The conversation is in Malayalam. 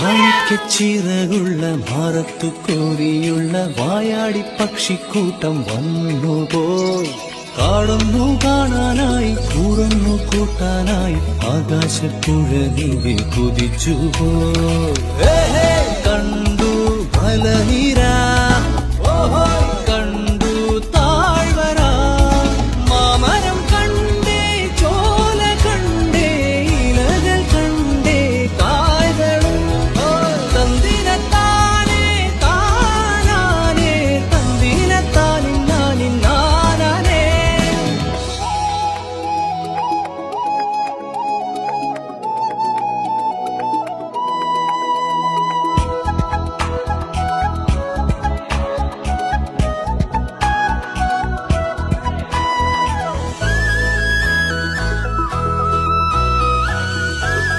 മാണിക്യച്ചിറകുള്ള മാറത്തു കോരിയുള്ള വായാടി പക്ഷിക്കൂട്ടം വന്നുപോയി. കാടുന്നു കാണാനായി കൂറുന്നു കൂട്ടാനായി ആകാശപ്പുഴ നീവി കുതിച്ചുപോയി. കണ്ടു ഫലനിര